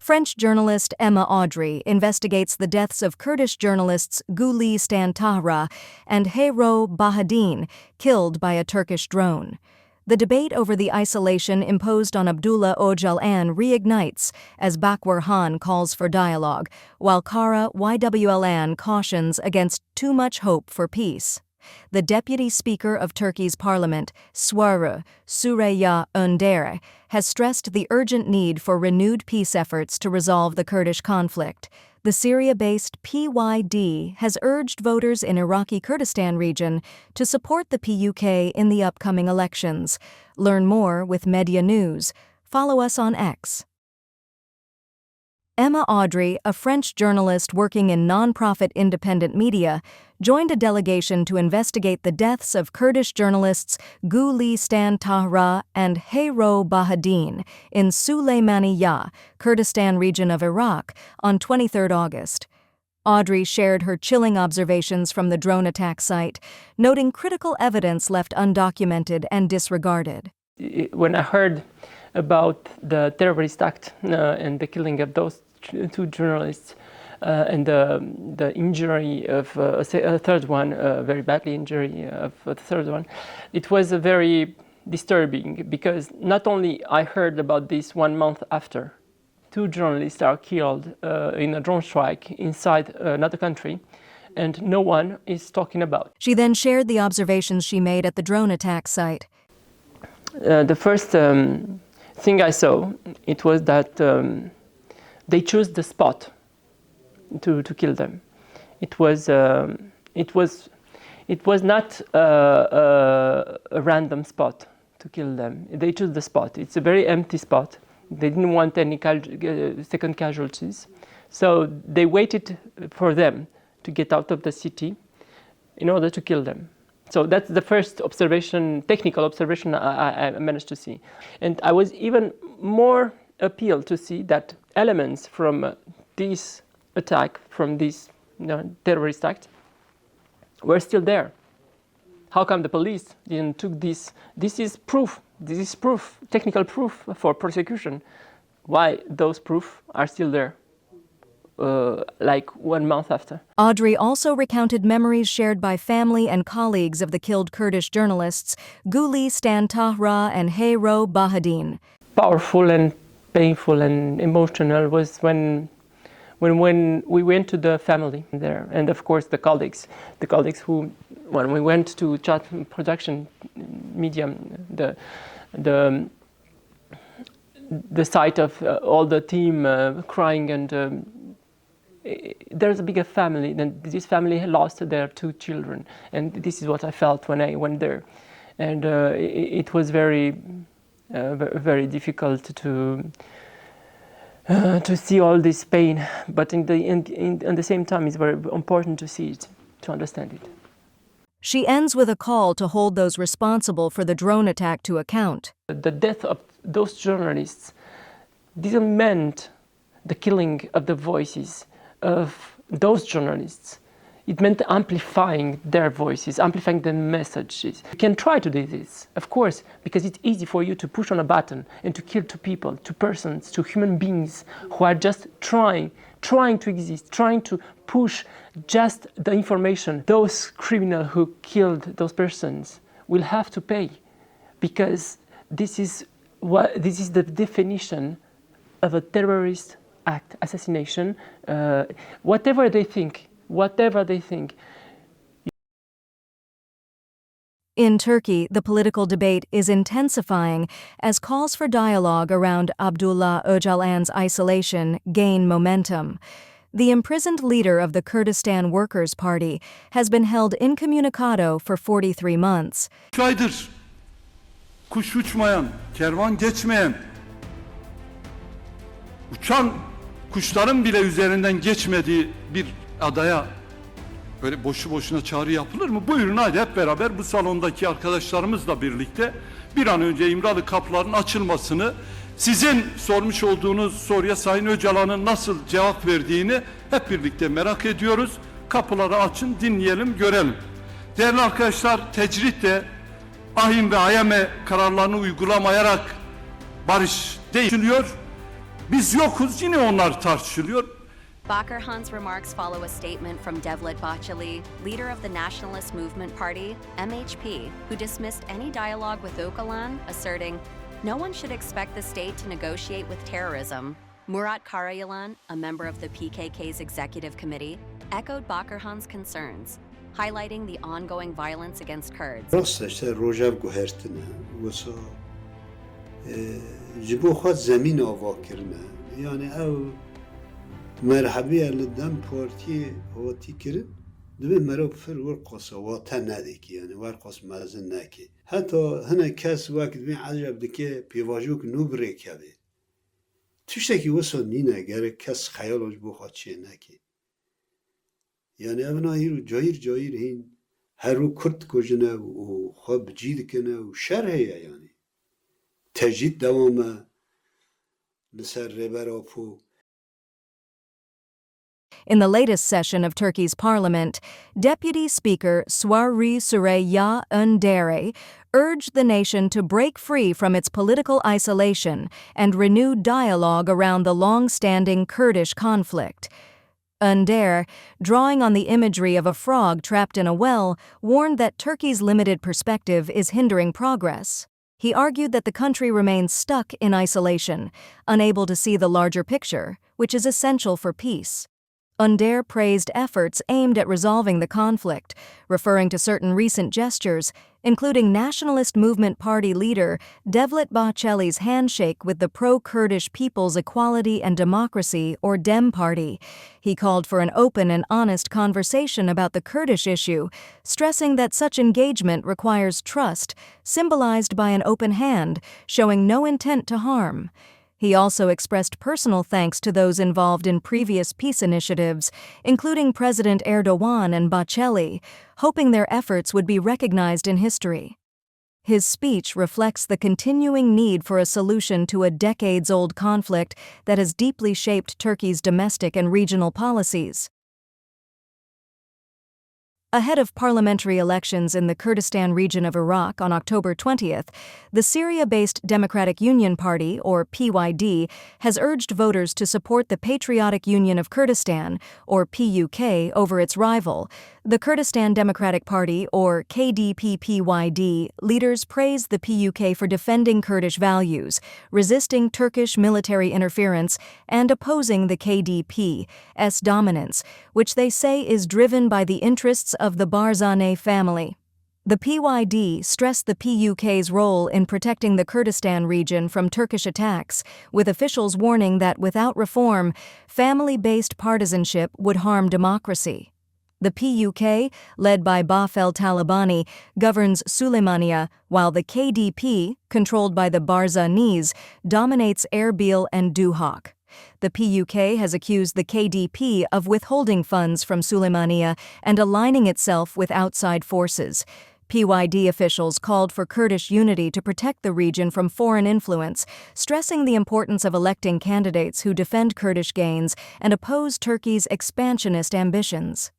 French journalist Emma Audrey investigates the deaths of Kurdish journalists Guli Stantahra and Heyro Bahadine, killed by a Turkish drone. The debate over the isolation imposed on Abdullah Öcalan reignites as Bakwar Han calls for dialogue, while Kara Yvlan cautions against too much hope for peace. The deputy speaker of Turkey's parliament, Süreyya Önder, has stressed the urgent need for renewed peace efforts to resolve the Kurdish conflict. The Syria-based PYD has urged voters in Iraqi Kurdistan region to support the PUK in the upcoming elections. Learn more with Medya News. Follow us on X. Emma Audrey, a French journalist working in non-profit independent media, joined a delegation to investigate the deaths of Kurdish journalists Guli Stantahra and Heyro Bahadine in Süleymaniyye, Kurdistan region of Iraq, on 23 August. Audrey shared her chilling observations from the drone attack site, noting critical evidence left undocumented and disregarded. When I heard about the terrorist act and the killing of those two journalists and the injury of a third one, very badly injury of the third one, it was very disturbing because not only I heard about this 1 month after, two journalists are killed in a drone strike inside another country, and no one is talking about. She then shared the observations she made at the drone attack site. The first thing I saw, it was that they chose the spot to kill them. It was not a random spot to kill them. They chose the spot. It's a very empty spot. They didn't want any second casualties, so they waited for them to get out of the city in order to kill them. So that's the first observation, technical observation I managed to see. And I was even more appealed to see that elements from this attack, from this terrorist act, were still there. How come the police didn't took this? This is proof, technical proof for prosecution. Why those proofs are still there? Like 1 month after. Audrey also recounted memories shared by family and colleagues of the killed Kurdish journalists Guli Stantahra and Heyro Bahadine. Powerful and painful and emotional was when we went to the family there, and of course the colleagues who, when we went to chat production media, the sight of all the team crying, and there's a bigger family, and this family had lost their 2 children, and this is what I felt when I went there, and it was very difficult to see all this pain, but at the same time it's very important to see it, to understand it. She ends with a call to hold those responsible for the drone attack to account. The death of those journalists didn't mean the killing of the voices of those journalists. It meant amplifying their voices, amplifying their messages. You can try to do this, of course, because it's easy for you to push on a button and to kill 2 people, 2 persons, 2 human beings who are just trying to exist, trying to push just the information. Those criminals who killed those persons will have to pay, because this is the definition of a terrorist act, assassination, whatever they think. In Turkey, the political debate is intensifying as calls for dialogue around Abdullah Öcalan's isolation gain momentum. The imprisoned leader of the Kurdistan Workers' Party has been held incommunicado for 43 months. 3 aydır kuş uçmayan, kervan geçmeyen, uçan kuşların bile üzerinden geçmediği bir adaya böyle boşu boşuna çağrı yapılır mı? Buyurun hadi hep beraber bu salondaki arkadaşlarımızla birlikte bir an önce İmralı kapıların açılmasını, sizin sormuş olduğunuz soruya Sayın Öcalan'ın nasıl cevap verdiğini hep birlikte merak ediyoruz. Kapıları açın, dinleyelim, görelim. Değerli arkadaşlar, tecritle ahim ve ayeme kararlarını uygulamayarak barış değişiliyor. Biz yokuz, yine onlar tartışılıyor. Bakırhan's remarks follow a statement from Devlet Bahçeli, leader of the Nationalist Movement Party, MHP, who dismissed any dialogue with Öcalan, asserting, "No one should expect the state to negotiate with terrorism." Murat Karayalan, a member of the PKK's executive committee, echoed Bakırhan's concerns, highlighting the ongoing violence against Kurds. راستش روجب گوهرتنه وسا جبو خود زمین آوا کرنه یعنی او مرحبی لدم پارتی هاتی کرن دبی مرا بفر ورقص واتا ندیکی یعنی ورقص مازن نکی حتی هنه کس وقت بین عجب دکه پیواجوک نو بریکه بی تشتکی وسا نینه گره کس خیالش بخواد چیه نکی یعنی اونا هیرو جایر هین هر رو کرد کجنه و خواب جید کنه و شرحه یعنی تجدید دوامه لسر ربراپو. In the latest session of Turkey's parliament, Deputy Speaker Suari Süreyya Öndere urged the nation to break free from its political isolation and renew dialogue around the long-standing Kurdish conflict. Önder, drawing on the imagery of a frog trapped in a well, warned that Turkey's limited perspective is hindering progress. He argued that the country remains stuck in isolation, unable to see the larger picture, which is essential for peace. Önder praised efforts aimed at resolving the conflict, referring to certain recent gestures, including Nationalist Movement Party leader Devlet Bahçeli's handshake with the pro-Kurdish People's Equality and Democracy, or DEM Party. He called for an open and honest conversation about the Kurdish issue, stressing that such engagement requires trust, symbolized by an open hand, showing no intent to harm. He also expressed personal thanks to those involved in previous peace initiatives, including President Erdogan and Bahçeli, hoping their efforts would be recognized in history. His speech reflects the continuing need for a solution to a decades-old conflict that has deeply shaped Turkey's domestic and regional policies. Ahead of parliamentary elections in the Kurdistan region of Iraq on October 20th, the Syria-based Democratic Union Party, or PYD, has urged voters to support the Patriotic Union of Kurdistan, or PUK, over its rival. The Kurdistan Democratic Party, or KDP-PYD, leaders praised the PUK for defending Kurdish values, resisting Turkish military interference, and opposing the KDP's dominance, which they say is driven by the interests of the Barzaneh family. The PYD stressed the PUK's role in protecting the Kurdistan region from Turkish attacks, with officials warning that without reform, family-based partisanship would harm democracy. The PUK, led by Bafel Talabani, governs Suleymaniye, while the KDP, controlled by the Barzanehs, dominates Erbil and Duhok. The PUK has accused the KDP of withholding funds from Suleymaniye and aligning itself with outside forces. PYD officials called for Kurdish unity to protect the region from foreign influence, stressing the importance of electing candidates who defend Kurdish gains and oppose Turkey's expansionist ambitions.